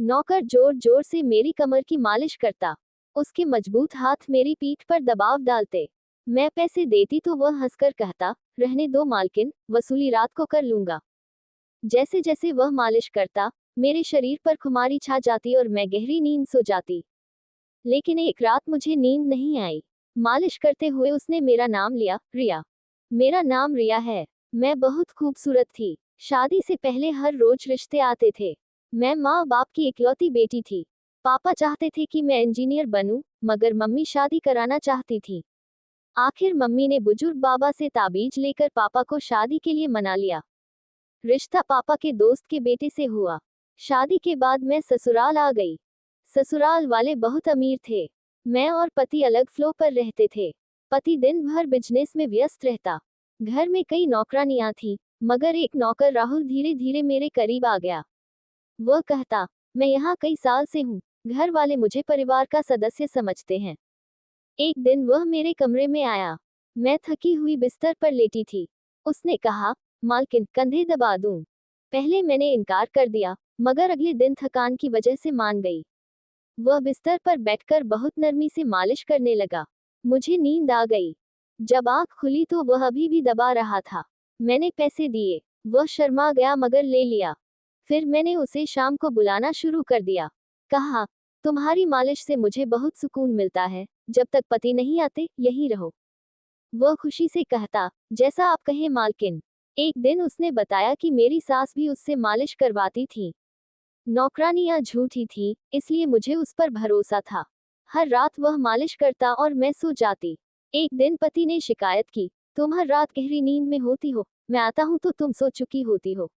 नौकर जोर जोर से मेरी कमर की मालिश करता। उसके मजबूत हाथ मेरी पीठ पर दबाव डालते। मैं पैसे देती तो वह हंसकर कहता, रहने दो मालकिन, वसूली रात को कर लूंगा। जैसे जैसे वह मालिश करता, मेरे शरीर पर खुमारी छा जाती और मैं गहरी नींद सो जाती। लेकिन एक रात मुझे नींद नहीं आई। मालिश करते हुए उसने मेरा नाम लिया, रिया। मेरा नाम रिया है। मैं बहुत खूबसूरत थी। शादी से पहले हर रोज रिश्ते आते थे। मैं माँ बाप की इकलौती बेटी थी। पापा चाहते थे कि मैं इंजीनियर बनूं, मगर मम्मी शादी कराना चाहती थी। आखिर मम्मी ने बुजुर्ग बाबा से ताबीज लेकर पापा को शादी के लिए मना लिया। रिश्ता पापा के दोस्त के बेटे से हुआ। शादी के बाद मैं ससुराल आ गई। ससुराल वाले बहुत अमीर थे। मैं और पति अलग फ्लोर पर रहते थे। पति दिन भर बिजनेस में व्यस्त रहता। घर में कई नौकरानियां थी, मगर एक नौकर राहुल धीरे धीरे मेरे करीब आ गया। वह कहता, मैं यहाँ कई साल से हूँ। घर वाले मुझे परिवार का सदस्य समझते हैं। एक दिन वह मेरे कमरे में आया। मैं थकी हुई बिस्तर पर लेटी थी। उसने कहा, मालकिन, कंधे दबा दूं? पहले मैंने इनकार कर दिया, मगर अगले दिन थकान की वजह से मान गई। वह बिस्तर पर बैठकर बहुत नरमी से मालिश करने लगा। मुझे नींद आ गई। जब आंख खुली तो वह अभी भी दबा रहा था। मैंने पैसे दिए। वह शर्मा गया मगर ले लिया। फिर मैंने उसे शाम को बुलाना शुरू कर दिया। कहा, तुम्हारी मालिश से मुझे बहुत सुकून मिलता है। जब तक पति नहीं आते, यहीं रहो। वह खुशी से कहता, जैसा आप कहें मालकिन। एक दिन उसने बताया कि मेरी सास भी उससे मालिश करवाती थी। नौकरानियां झूठी थी, इसलिए मुझे उस पर भरोसा था। हर रात वह मालिश करता और मैं सो जाती। एक दिन पति ने शिकायत की, तुम हर रात गहरी नींद में होती हो, मैं आता हूं तो तुम सो चुकी होती हो।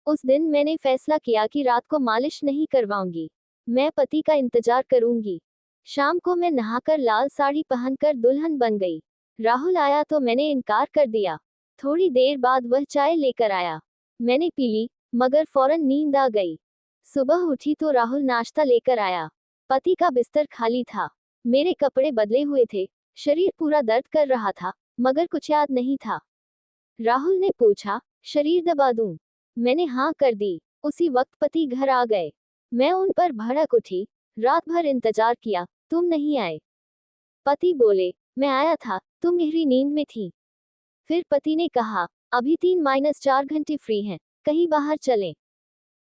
उस दिन मैंने फैसला किया कि रात को मालिश नहीं करवाऊंगी। मैं पति का इंतजार करूंगी। शाम को मैं नहाकर लाल साड़ी पहनकर दुल्हन बन गई। राहुल आया तो मैंने इनकार कर दिया। थोड़ी देर बाद वह चाय लेकर आया। मैंने पी ली, मगर फौरन नींद आ गई। सुबह उठी तो राहुल नाश्ता लेकर आया। पति का बिस्तर खाली था। मेरे कपड़े बदले हुए थे। शरीर पूरा दर्द कर रहा था, मगर कुछ याद नहीं था। राहुल ने पूछा, शरीर दबा दूं? मैंने हाँ कर दी। उसी वक्त पति घर आ गए। मैं उन पर भड़क उठी। रात भर इंतजार किया, तुम नहीं आए। पति बोले, मैं आया था, तुम गहरी नींद में थी। फिर पति ने कहा, अभी 3-4 घंटे फ्री हैं, कहीं बाहर चलें।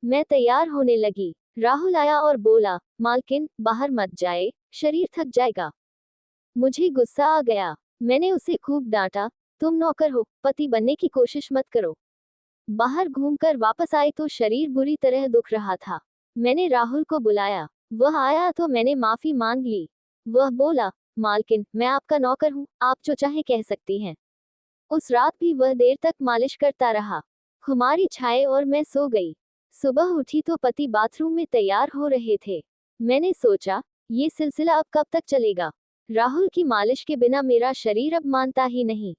मैं तैयार होने लगी। राहुल आया और बोला, मालकिन, बाहर मत जाए, शरीर थक जाएगा। मुझे गुस्सा आ गया। मैंने उसे खूब डांटा, तुम नौकर हो, पति बनने की कोशिश मत करो। बाहर घूमकर वापस आए तो शरीर बुरी तरह दुख रहा था। मैंने राहुल को बुलाया। वह आया तो मैंने माफी मांग ली। वह बोला, मालकिन, मैं आपका नौकर हूँ, आप जो चाहे कह सकती हैं। उस रात भी वह देर तक मालिश करता रहा। खुमारी छाए और मैं सो गई। सुबह उठी तो पति बाथरूम में तैयार हो रहे थे। मैंने सोचा, ये सिलसिला अब कब तक चलेगा? राहुल की मालिश के बिना मेरा शरीर अब मानता ही नहीं।